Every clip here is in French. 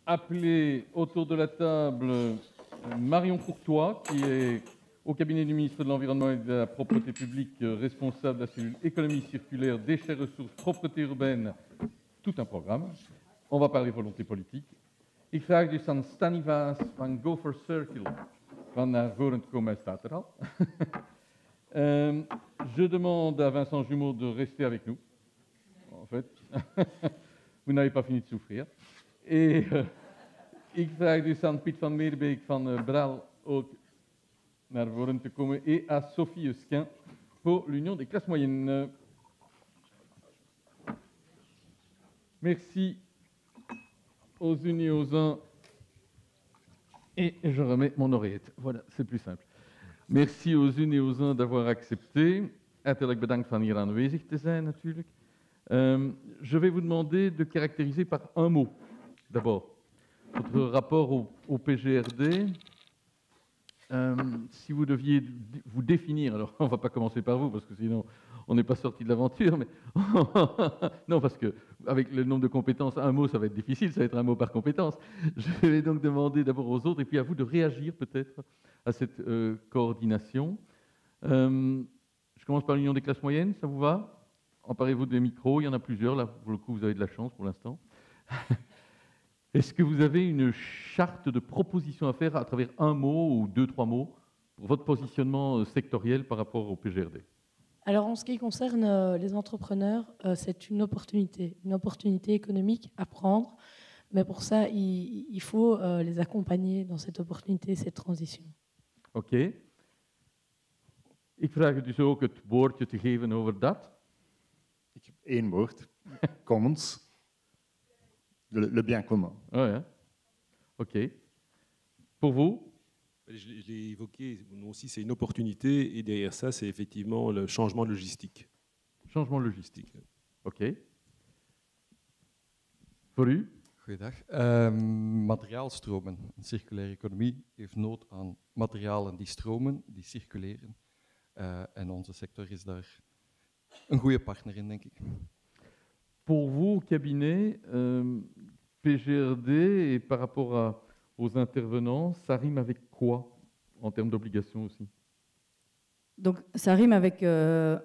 appeler autour de la table Marion Courtois, qui est au cabinet du ministre de l'Environnement et de la Propreté publique, responsable de la cellule économie circulaire, déchets, ressources, propreté urbaine, tout un programme. On va parler volonté politique. Ik vraag dus aan Stanislaas van Gopher Circle van naar voren te komen, hij staat er al. Je demande à Vincent Jumeau de rester avec nous. En fait, vous n'avez pas fini de souffrir. Et ik vraag dus aan Piet van Meerbeek van Bral ook naar voren te komen. Et à Sophie Eusquin pour l'Union des classes moyennes. Merci aux unes et aux uns. Et je remets mon oreillette. Voilà, c'est plus simple. Merci aux unes et aux uns d'avoir accepté. Hartelijk bedankt van hier aanwezig te zijn, natuurlijk. Je vais vous demander de caractériser par un mot, d'abord, votre rapport au PGRD. Si vous deviez vous définir, alors on ne va pas commencer par vous, parce que sinon on n'est pas sorti de l'aventure, mais non, parce qu'avec le nombre de compétences, un mot, ça va être difficile, ça va être un mot par compétence. Je vais donc demander d'abord aux autres, et puis à vous de réagir peut-être à cette coordination. Je commence par l'Union des classes moyennes, ça vous va? Emparez-vous des micros, il y en a plusieurs, là, pour le coup, vous avez de la chance pour l'instant. Est-ce que vous avez une charte de propositions à faire à travers un mot ou deux, trois mots pour votre positionnement sectoriel par rapport au PGRD? Alors, en ce qui concerne les entrepreneurs, c'est une opportunité économique à prendre, mais pour ça, il faut les accompagner dans cette opportunité, cette transition. Oké. Ik vraag u dus ook het woordje te geven over dat. Ik heb één woord. Commons. Le bien commun. Oh, ja. Oké. Pour vous? Je l'ai évoqué, nous aussi c'est une opportunité et derrière ça c'est effectivement le changement logistique. Changement logistique. Oké. Voor u? Goeiedag. Materiaalstromen. Een circulaire economie heeft nood aan materialen die stromen, die circuleren. En onze sector is daar een goede partner in, denk ik. Pour vous, au cabinet, PGRD et par rapport aux intervenants, ça rime avec quoi en termes d'obligations aussi? Donc ça rime avec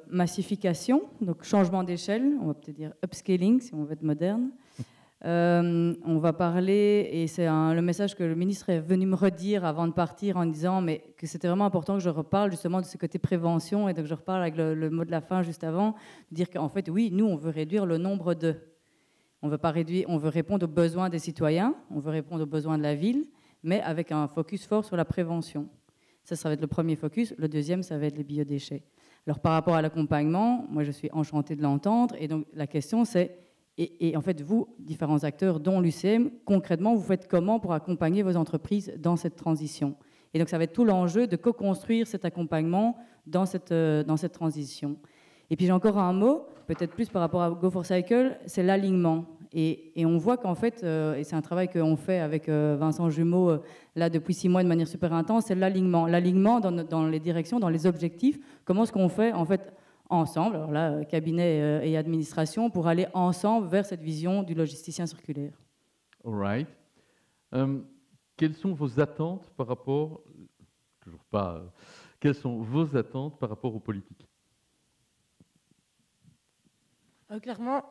massification, donc changement d'échelle, on va peut-être dire upscaling si on veut être moderne. On va parler, et c'est le message que le ministre est venu me redire avant de partir en disant mais que c'était vraiment important que je reparle justement de ce côté prévention, et donc je reparle avec le mot de la fin juste avant, de dire qu'en fait oui, nous on veut réduire le nombre de. On veut pas réduire, on veut répondre aux besoins des citoyens, on veut répondre aux besoins de la ville, mais avec un focus fort sur la prévention. Ça va être le premier focus. Le deuxième, ça va être les biodéchets. Alors par rapport à l'accompagnement, moi je suis enchantée de l'entendre, et donc la question c'est et en fait, vous, différents acteurs, dont l'UCM, concrètement, vous faites comment pour accompagner vos entreprises dans cette transition? Et donc, ça va être tout l'enjeu de co-construire cet accompagnement dans cette transition. Et puis, j'ai encore un mot, peut-être plus par rapport à Go4Cycle, c'est l'alignement. Et on voit qu'en fait, et c'est un travail qu'on fait avec Vincent Jumeau, là, depuis 6 mois de manière super intense, c'est l'alignement. L'alignement dans les directions, dans les objectifs. Comment est-ce qu'on fait, en fait, ensemble, alors là, cabinet et administration, pour aller ensemble vers cette vision du logisticien circulaire. All right. Quelles sont vos attentes par rapport, toujours pas, quelles sont vos attentes par rapport aux politiques? Clairement,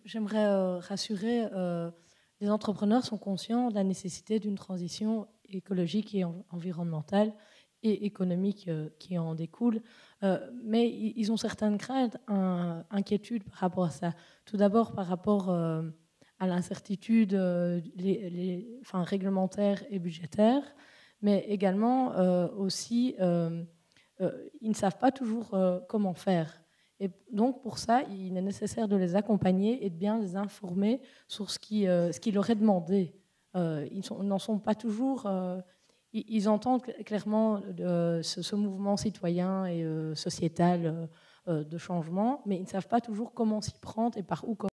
j'aimerais rassurer, les entrepreneurs sont conscients de la nécessité d'une transition écologique et environnementale et économique qui en découle, mais ils ont certaines craintes, inquiétudes par rapport à ça. Tout d'abord par rapport à l'incertitude réglementaire et budgétaire, mais également aussi, ils ne savent pas toujours comment faire. Et donc pour ça, il est nécessaire de les accompagner et de bien les informer sur ce qui leur est demandé. Ils n'en sont pas toujours... Ils entendent clairement ce mouvement citoyen et sociétal de changement, mais ils ne savent pas toujours comment s'y prendre et par où commencer.